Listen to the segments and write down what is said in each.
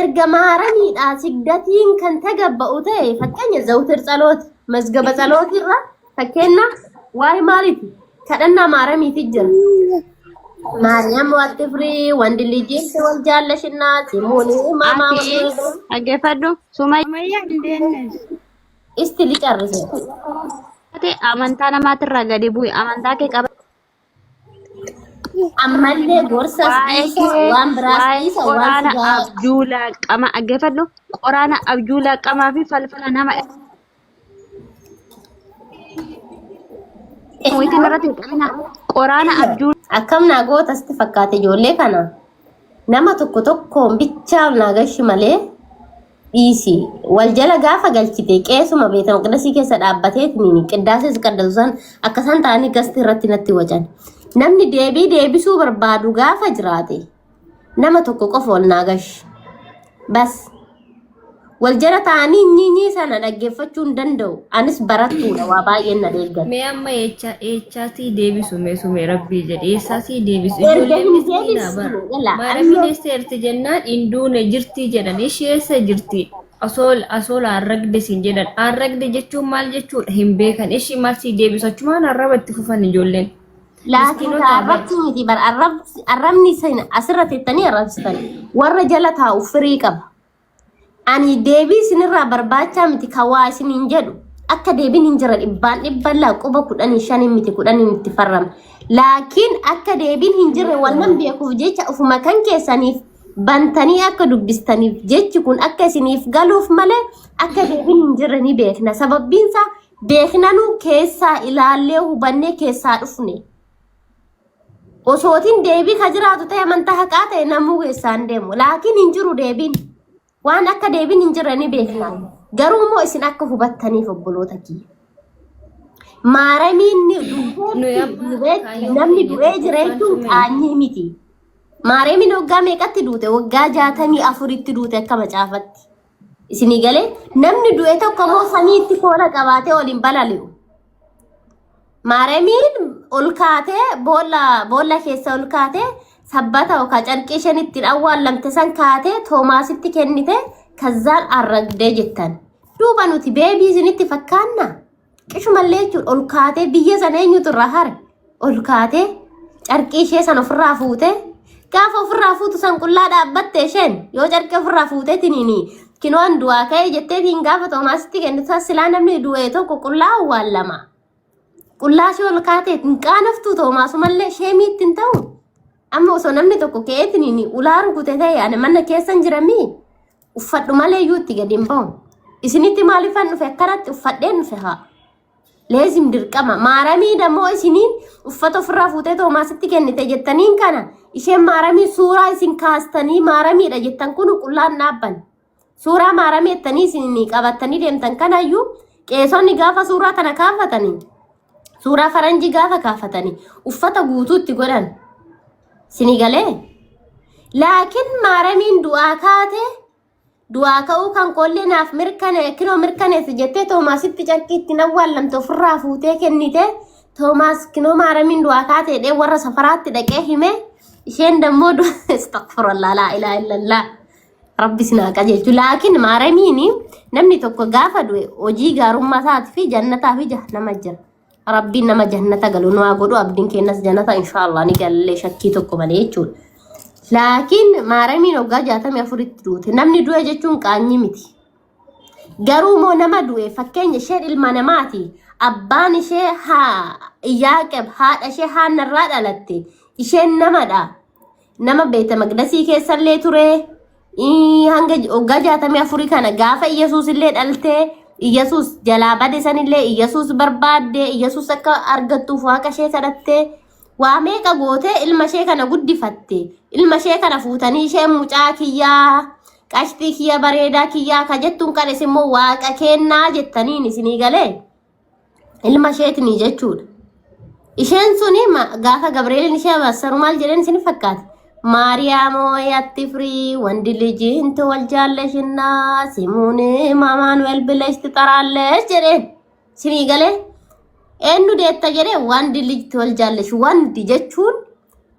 erga maaramiidha sigdatiin kan tagabba'u ta'e fakkeenya zawtir tsaloot mazgaba tsalootirra fakkeenya waa'ee maaliiti kadhannaa maaramiiti jira maariyaam waqtifri wandi lijiin wal jaallashina simuuni mama agefadhu Sumayyaa indeenes isti licarrise ate amantaa namaatirraa gadi bu'i amantaa kee qaba ammallee gorsas dhiisa waan biraas dhiisa waan qoraana abjuula qama agefadhu qoraana abjuula qamaa fi falfala nama Waitin irratti qabina qoraana abjuula akkam naagotasti fakkaate ijoollee kana nama tokko tokkoon bichaa naagashi malee dhiisi wal jala gaafa galchite qeesuma beeta maqdasii keessa dhaabbateetiniin qiddaasee qaddasusan akkasan ta'anii gasti irratti natti wacan namni deebisuu barbaadu gaafa jiraate nama tokko qofa wal naagash bas wal jala ta'anii nyinyi sana dhaggeeffachuu hin danda'u anis barattuudha waa baay'een na deeggan mee amma eechaatii deebisu mee rabbii jedhe eessaatii deebisu maara ministeerti jennaan induune jirtii jedhan ishee eessa jirti asool arragde siin jedhan arragde jechuun maal jechuudha hin beekan ishii maal sii deebisu achumaan arrabatti fufan ijoolleen laakiin arrabti miti bar arrabni sana asirra teettanii arrabsitan warra jala taa'u firii qaba ani deebii sinirraa barbaachaa miti kawaa isiniin jedhu akka deebiin hin jira dhibbaan quba 15 miti 10 miti farrama laakiin akka deebiin hin jirre wannan beekuuf jecha ufuma kan keessaniif bantanii akka dubbistaniif jechi kun akka isiniif galuuf malee akka deebiin hin jirre ni beekna sababbiinsa beeknanuu keessaa ilaallee hubannee keessaa dhufne osootiin deebii ka jiraatu ta'e amantaa haqaa ta'e namuu keessaan deemu laakiin hin jiru deebiin waan akka deebiin hin jirre ni beekna garuu immoo isin akka hubattaniif obboloota kiyya maaramiin namni du'ee jira jechuun qaanyii miti maaramiin waggaa meeqatti duute waggaa 64tti duute akka macaafatti isinii galee namni du'e tokko immoo samiitti koola qabaatee waliin balali'u maaramiin ol kaatee boolla keessa ol kaatee sabbata oka carqii shanitti awwaalamte san kaatee toomaasitti kennite kazzaan arragdee jettan duuba nuti beebii isinitti fakkaanna qishumallee jechuudha ol kaatee biyya sana eenyutu irraa hare ol kaatee carqii ishee san ofirraa fuute gaafa ofirraa fuutu san qullaa dhaabbatte isheen yoo carqii ofirraa fuute tiniini kinoon du'aa ka'ee jetteetiin gaafa toomaasitti kennitu silaa namni du'ee tokko qullaa awwaalama qullaa ishee ol kaatee hin qaanaftu toomaasumallee ishee miitti hin ta'u amma osoo namni tokko ka'eetiniin ulaa rukute ta'e ani mana keessan jiramii uffadhu malee iyyuutti gadi hin ba'u isinitti maaliifan dhufe akkanatti uffadheen dhufe haa leezim dirqama maaramii dammoo isiniin uffata ofirraa fuutee toomaasitti kennite jettaniin kana isheen maaramii suuraa isin kaastanii maaramiidha jettan kun qullaan dhaabban suuraa maaramii jettanii isin qabattanii deemtan kanayyuu qeesonni gaafa suuraa kana kaafatanii suuraa faranjii gaafa kaafatanii uffata guutuutti godhan sinigalee laakiin maaramiin du'aa kaate du'aa ka'uu kan qollee naaf kinoo mirkaneessi jettee toomaasitti carqiitti awwaalamte ofirraa fuutee kennite toomaas kinoo maaramiin du'aa kaate dhee warra safaraatti dhaqee hime isheen dammoo astaghfirullah laa ilaaha illallah rabbi sinaa qajeelchu laakiin maaramiin namni tokko gaafa du'e hojii gaarummaa isaatii fi jannataa fi jahannama jira rabbiin nama jannata galu nu haa godhu abdiin keenyas jannata inshaallah ni galle shakkii tokko malee jechuudha. Laakiin maaramiin waggaa 64tti duute namni du'e jechuun qaanyii miti. Garuu moo nama du'e fakkeenya isheen ilma namaati abbaan ishee Iyaaqeb haadha ishee Haannarraa dhalatte isheen namadha. Nama beeta maqdasii keessallee ture hanga waggaa 64 kana gaafa Iyesuus illee dhalte Iyesuus jalaa bade sanillee Iyesuus barbaadde Iyesuus akka argattuuf waaqa ishee kadhatte waa meeqa goote ilma ishee kana guddifatte ilma ishee kana fuutanii ishee mucaa kiyyaa qashtii kiyya bareedaa kiyyaa ka jettuun qanes immoo waaqa kennaa jettaniin isinii galee ilma isheetinii jechuudha isheen suni gaafa Gabrieliin ishee bassaru maal jedheen isin fakkaate Maariyaamo yatti firii wandi lijiin wal jaallashina simuune Maanuel bileesti xaraalles jedheen isinii galee eenyu deetta jedhee wandi lijti wal jaallash wandi jechuun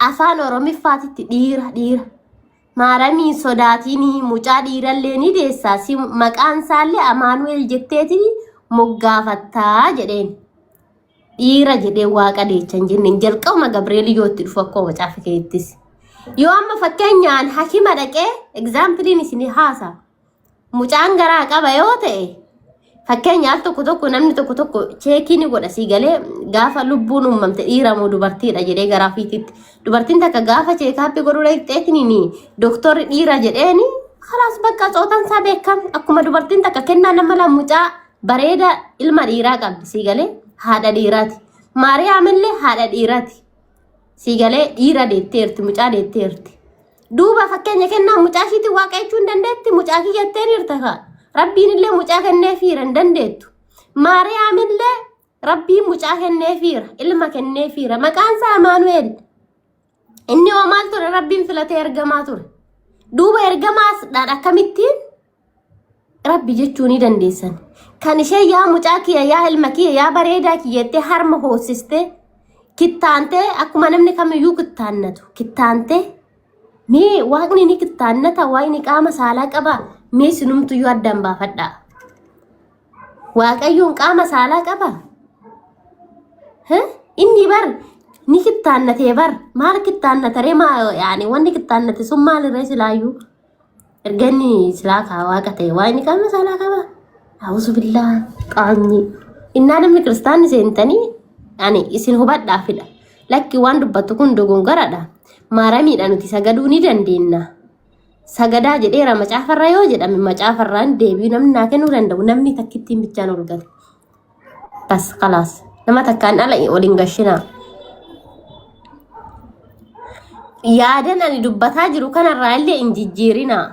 afaan oromiffaatitti dhiira maaramii sodaatini mucaa dhiirallee ni deessaa si maqaan isaallee Amaanu'eel jetteeti moggaafattaa jedheen dhiira jedhee waaqa deechan jenneen jalqabuma Gabriel yootti dhufu akkuma macaafa keettis yoo amma fakkeenyaan hakima dhaqee exampliin isin haasa mucaan garaa qaba yoo ta'e fakkeenyaaf tokko namni tokko cheekii ni godha si galee gaafa lubbuun uumamte dhiira moo dubartiidha jedhee garaa fiititti dubartiin takka gaafa cheekaappii godhuu dhaqxeetini doktorri dhiira jedheeni khalaas bakka xootan isaa beekam akkuma dubartiin takka kennaa nama lamucaa bareeda ilma dhiiraa qabdi si galee haadha dhiiraati maariyaamillee haadha dhiiraati si galee dhiira deetteerti mucaa deetteerti duuba fakkeenya kennaa mucaa ishiitti waaqaychuu hin dandeetti mucaa kiyyatteen hirtakaa Rabbiin illee mucaa kenneefiira hin dandeettu. Maariyaam illee Rabbiin mucaa kenneefiira ilma kenneefiira maqaan isaa Amaanu'eel. Inni hoo maal ture Rabbiin filatee ergamaa ture. Duuba ergamaas dhaan akkamittiin Rabbi jechuu ni dandeessan. Kan ishee yaa mucaa kiyya yaa ilma kiyya yaa bareedaa kiyyattee harma hoosistee kittaantee akkuma namni kamiyyuu kittaannatu kittaantee mee waaqni ni kittaannata waaqni qaama saalaa qabaa. Mee sinumtu yoo addaan baafadha waaqayyoon qaama saalaa qaba inni bar ni kittaannatee bar maal kittaannataree maa yaani wanni kittaannate sun maalirree silaayyuu erganni silaa kaa waaqa ta'e waaqni qaama saalaa qaba a'uuzu billaa qaanyi innaa namni kiristaanni seentanii yaani isin hubadhaafidha lakki waan dubbattu kun dogongoradha maaramiidha nuti sagaduu ni dandeenya Sagadaa jedheera macaafarra yoo jedhame macaafarraan deebii namni naa kennuu danda'u namni takkittiin bichaan ol gale. Bas khalaas nama takkaan ala waliin gashinaa. Yaadan ani dubbataa jiru kanarraa illee hin jijjiirinaa.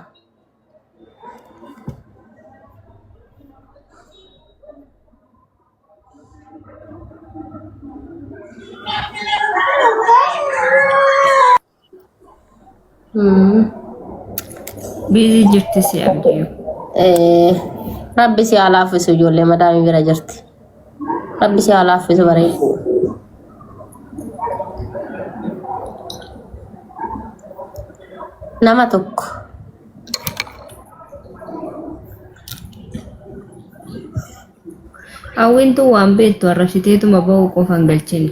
Busy jirti si abdiyu. Rabbi si alaafisu ijoollee madaamii bira jirti. Rabbi si alaafisu bareedu. Nama tokko. Hawwiintu waan beektu arrabsiteetuma bahuu qofaan galchine.